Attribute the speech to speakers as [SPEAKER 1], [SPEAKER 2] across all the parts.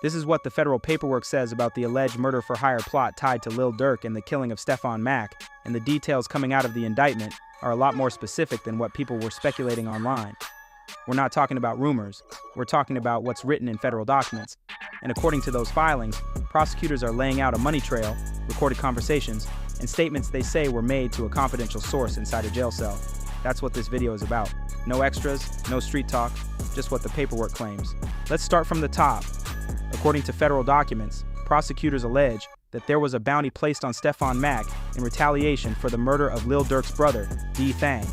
[SPEAKER 1] This is what the federal paperwork says about the alleged murder-for-hire plot tied to Lil Durk and the killing of Stefan Mack, and the details coming out of the indictment are a lot more specific than what people were speculating online. We're not talking about rumors, we're talking about what's written in federal documents. And according to those filings, prosecutors are laying out a money trail, recorded conversations, and statements they say were made to a confidential source inside a jail cell. That's what this video is about. No extras, no street talk, just what the paperwork claims. Let's start from the top. According to federal documents, prosecutors allege that there was a bounty placed on Stefan Mack in retaliation for the murder of Lil Durk's brother, D. Thang.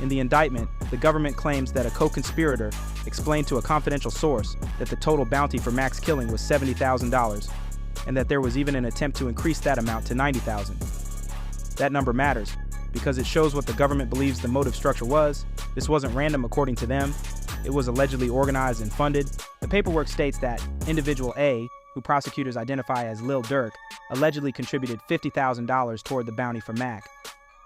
[SPEAKER 1] In the indictment, the government claims that a co-conspirator explained to a confidential source that the total bounty for Mack's killing was $70,000, and that there was even an attempt to increase that amount to $90,000. That number matters, because it shows what the government believes the motive structure was. This wasn't random according to them. It was allegedly organized and funded. The paperwork states that individual A, who prosecutors identify as Lil Durk, allegedly contributed $50,000 toward the bounty for Mack.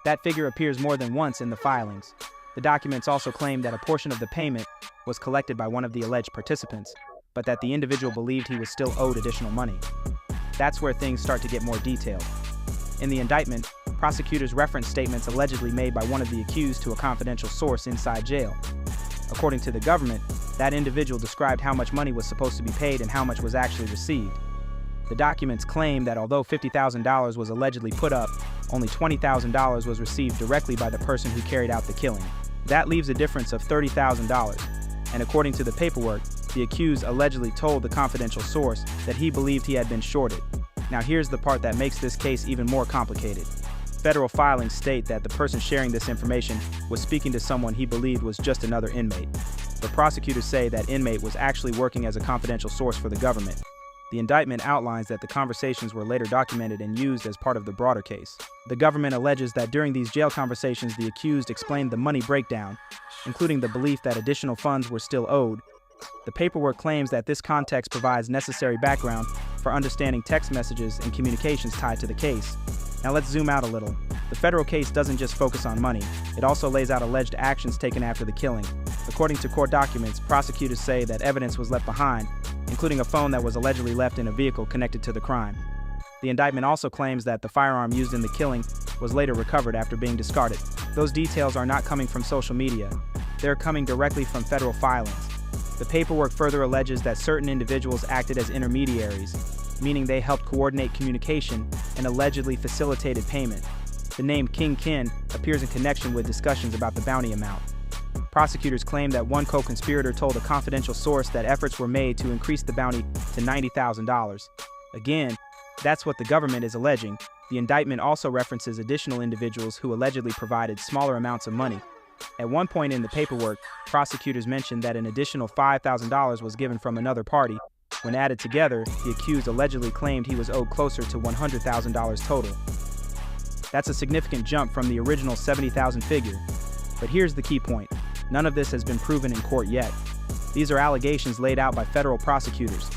[SPEAKER 1] That figure appears more than once in the filings. The documents also claim that a portion of the payment was collected by one of the alleged participants, but that the individual believed he was still owed additional money. That's where things start to get more detailed. In the indictment, prosecutors reference statements allegedly made by one of the accused to a confidential source inside jail. According to the government, that individual described how much money was supposed to be paid and how much was actually received. The documents claim that although $50,000 was allegedly put up, only $20,000 was received directly by the person who carried out the killing. That leaves a difference of $30,000, and according to the paperwork, the accused allegedly told the confidential source that he believed he had been shorted. Now here's the part that makes this case even more complicated. Federal filings state that the person sharing this information was speaking to someone he believed was just another inmate. But prosecutors say that inmate was actually working as a confidential source for the government. The indictment outlines that the conversations were later documented and used as part of the broader case. The government alleges that during these jail conversations, the accused explained the money breakdown, including the belief that additional funds were still owed. The paperwork claims that this context provides necessary background for understanding text messages and communications tied to the case. Now let's zoom out a little. The federal case doesn't just focus on money, it also lays out alleged actions taken after the killing. According to court documents, prosecutors say that evidence was left behind, including a phone that was allegedly left in a vehicle connected to the crime. The indictment also claims that the firearm used in the killing was later recovered after being discarded. Those details are not coming from social media, they're coming directly from federal filings. The paperwork further alleges that certain individuals acted as intermediaries, meaning they helped coordinate communication and allegedly facilitated payment. The name King Kin appears in connection with discussions about the bounty amount. Prosecutors claim that one co-conspirator told a confidential source that efforts were made to increase the bounty to $90,000. Again, that's what the government is alleging. The indictment also references additional individuals who allegedly provided smaller amounts of money. At one point in the paperwork, prosecutors mentioned that an additional $5,000 was given from another party. When added together, the accused allegedly claimed he was owed closer to $100,000 total. That's a significant jump from the original $70,000 figure. But here's the key point. None of this has been proven in court yet. These are allegations laid out by federal prosecutors.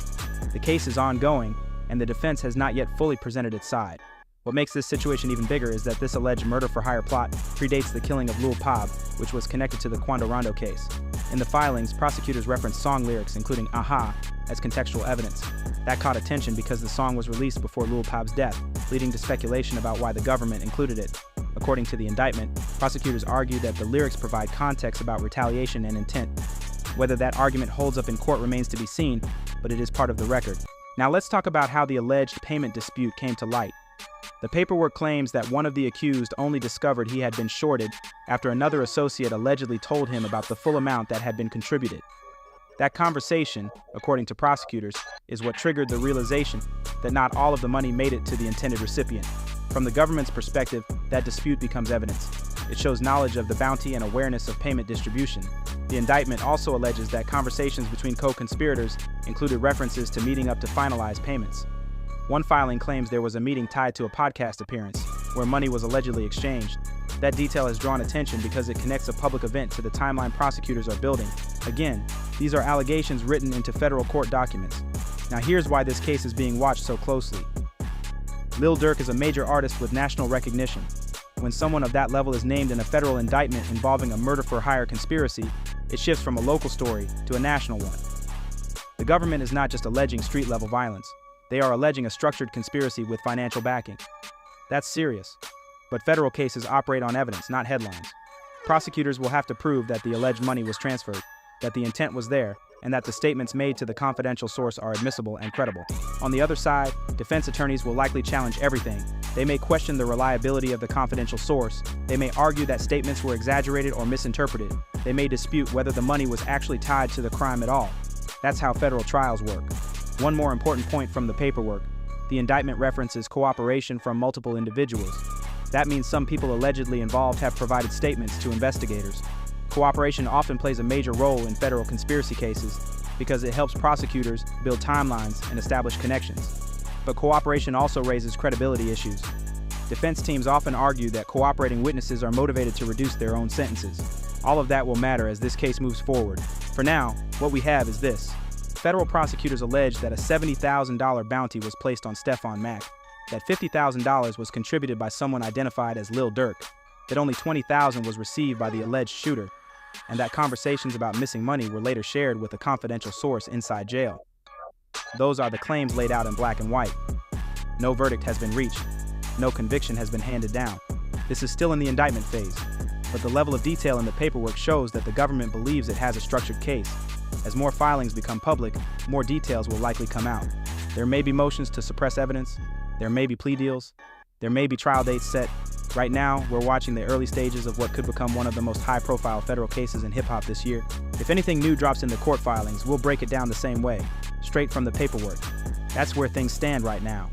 [SPEAKER 1] The case is ongoing, and the defense has not yet fully presented its side. What makes this situation even bigger is that this alleged murder-for-hire plot predates the killing of Lil Pab, which was connected to the Quando Rondo case. In the filings, prosecutors referenced song lyrics, including "Aha," as contextual evidence. That caught attention because the song was released before Lil Pab's death, leading to speculation about why the government included it. According to the indictment, prosecutors argue that the lyrics provide context about retaliation and intent. Whether that argument holds up in court remains to be seen, but it is part of the record. Now let's talk about how the alleged payment dispute came to light. The paperwork claims that one of the accused only discovered he had been shorted after another associate allegedly told him about the full amount that had been contributed. That conversation, according to prosecutors, is what triggered the realization that not all of the money made it to the intended recipient. From the government's perspective, that dispute becomes evidence. It shows knowledge of the bounty and awareness of payment distribution. The indictment also alleges that conversations between co-conspirators included references to meeting up to finalize payments. One filing claims there was a meeting tied to a podcast appearance, where money was allegedly exchanged. That detail has drawn attention because it connects a public event to the timeline prosecutors are building. Again, these are allegations written into federal court documents. Now here's why this case is being watched so closely. Lil Durk is a major artist with national recognition. When someone of that level is named in a federal indictment involving a murder-for-hire conspiracy, it shifts from a local story to a national one. The government is not just alleging street-level violence. They are alleging a structured conspiracy with financial backing. That's serious. But federal cases operate on evidence, not headlines. Prosecutors will have to prove that the alleged money was transferred, that the intent was there, and that the statements made to the confidential source are admissible and credible. On the other side, defense attorneys will likely challenge everything. They may question the reliability of the confidential source. They may argue that statements were exaggerated or misinterpreted. They may dispute whether the money was actually tied to the crime at all. That's how federal trials work. One more important point from the paperwork: the indictment references cooperation from multiple individuals. That means some people allegedly involved have provided statements to investigators. Cooperation often plays a major role in federal conspiracy cases because it helps prosecutors build timelines and establish connections. But cooperation also raises credibility issues. Defense teams often argue that cooperating witnesses are motivated to reduce their own sentences. All of that will matter as this case moves forward. For now, what we have is this. Federal prosecutors allege that a $70,000 bounty was placed on Stefan Mack, that $50,000 was contributed by someone identified as Lil Durk, that only $20,000 was received by the alleged shooter, and that conversations about missing money were later shared with a confidential source inside jail. Those are the claims laid out in black and white. No verdict has been reached. No conviction has been handed down. This is still in the indictment phase, but the level of detail in the paperwork shows that the government believes it has a structured case. As more filings become public, more details will likely come out. There may be motions to suppress evidence. There may be plea deals. There may be trial dates set. Right now, we're watching the early stages of what could become one of the most high-profile federal cases in hip-hop this year. If anything new drops in the court filings, we'll break it down the same way, straight from the paperwork. That's where things stand right now.